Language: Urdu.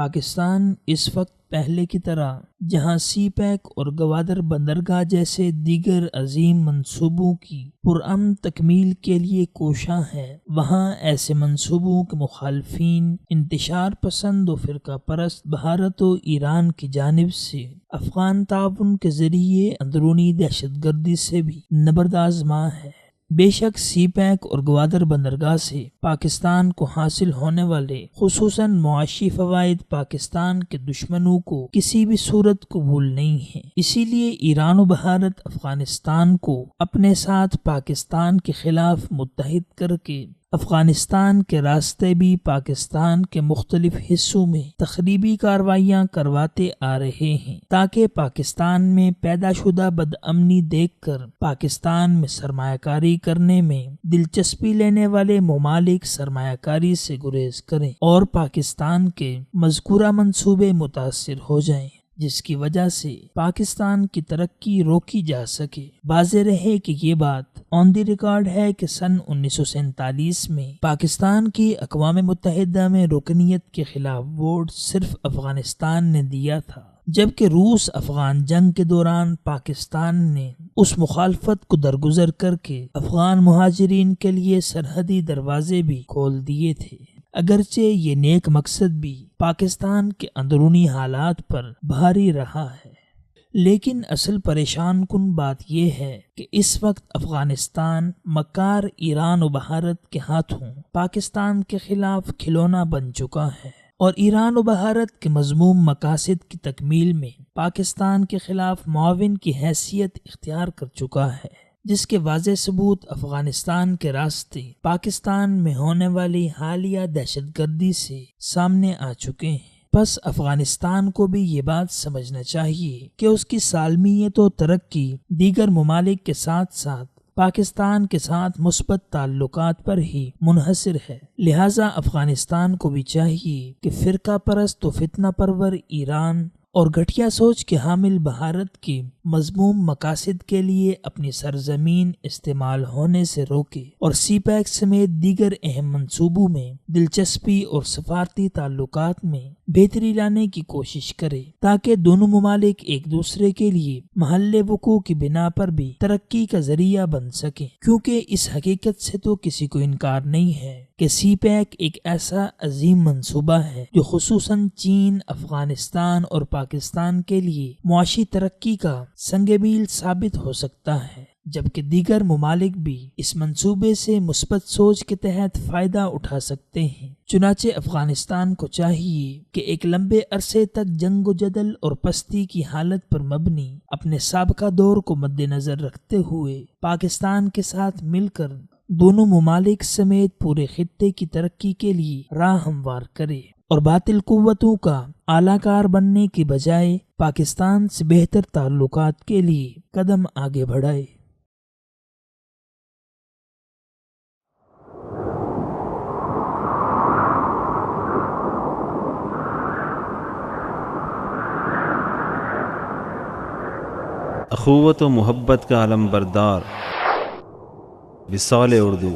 پاکستان اس وقت پہلے کی طرح جہاں سی پیک اور گوادر بندرگاہ جیسے دیگر عظیم منصوبوں کی پرامن تکمیل کے لیے کوشاں ہے، وہاں ایسے منصوبوں کے مخالفین انتشار پسند و فرقہ پرست بھارت و ایران کی جانب سے افغان تعاون کے ذریعے اندرونی دہشت گردی سے بھی نبردآزماں ہے۔ بے شک سی پیک اور گوادر بندرگاہ سے پاکستان کو حاصل ہونے والے خصوصاً معاشی فوائد پاکستان کے دشمنوں کو کسی بھی صورت قبول نہیں ہیں، اسی لیے ایران و بھارت افغانستان کو اپنے ساتھ پاکستان کے خلاف متحد کر کے افغانستان کے راستے بھی پاکستان کے مختلف حصوں میں تخریبی کارروائیاں کرواتے آ رہے ہیں، تاکہ پاکستان میں پیدا شدہ بدامنی دیکھ کر پاکستان میں سرمایہ کاری کرنے میں دلچسپی لینے والے ممالک سرمایہ کاری سے گریز کریں اور پاکستان کے مذکورہ منصوبے متاثر ہو جائیں، جس کی وجہ سے پاکستان کی ترقی روکی جا سکے۔ واضح رہے کہ یہ بات آن دی ریکارڈ ہے کہ سن 1947 میں پاکستان کی اقوام متحدہ میں رکنیت کے خلاف ووٹ صرف افغانستان نے دیا تھا، جبکہ روس افغان جنگ کے دوران پاکستان نے اس مخالفت کو درگزر کر کے افغان مہاجرین کے لیے سرحدی دروازے بھی کھول دیے تھے۔ اگرچہ یہ نیک مقصد بھی پاکستان کے اندرونی حالات پر بھاری رہا ہے، لیکن اصل پریشان کن بات یہ ہے کہ اس وقت افغانستان مکار ایران و بھارت کے ہاتھوں پاکستان کے خلاف کھلونا بن چکا ہے، اور ایران و بھارت کے مذموم مقاصد کی تکمیل میں پاکستان کے خلاف معاون کی حیثیت اختیار کر چکا ہے، جس کے واضح ثبوت افغانستان کے راستے پاکستان میں ہونے والی حالیہ دہشت گردی سے سامنے آ چکے ہیں۔ بس افغانستان کو بھی یہ بات سمجھنا چاہیے کہ اس کی سالمیت و ترقی دیگر ممالک کے ساتھ ساتھ پاکستان کے ساتھ مثبت تعلقات پر ہی منحصر ہے، لہٰذا افغانستان کو بھی چاہیے کہ فرقہ پرست و فتنہ پرور ایران اور گھٹیا سوچ کے حامل بھارت کے مذموم مقاصد کے لیے اپنی سرزمین استعمال ہونے سے روکے اور سی پیک سمیت دیگر اہم منصوبوں میں دلچسپی اور سفارتی تعلقات میں بہتری لانے کی کوشش کرے، تاکہ دونوں ممالک ایک دوسرے کے لیے محل وقوع کی بنا پر بھی ترقی کا ذریعہ بن سکیں، کیونکہ اس حقیقت سے تو کسی کو انکار نہیں ہے کہ سی پیک ایک ایسا عظیم منصوبہ ہے جو خصوصاً چین، افغانستان اور پاکستان کے لیے معاشی ترقی کا سنگ میل ثابت ہو سکتا ہے، جبکہ دیگر ممالک بھی اس منصوبے سے مثبت سوچ کے تحت فائدہ اٹھا سکتے ہیں۔ چنانچہ افغانستان کو چاہیے کہ ایک لمبے عرصے تک جنگ و جدل اور پستی کی حالت پر مبنی اپنے سابقہ دور کو مد نظر رکھتے ہوئے پاکستان کے ساتھ مل کر دونوں ممالک سمیت پورے خطے کی ترقی کے لیے راہ ہموار کرے اور باطل قوتوں کا اعلی کار بننے کی بجائے پاکستان سے بہتر تعلقات کے لیے قدم آگے بڑھائے۔ اخوت و محبت کا علم بردار وصال اردو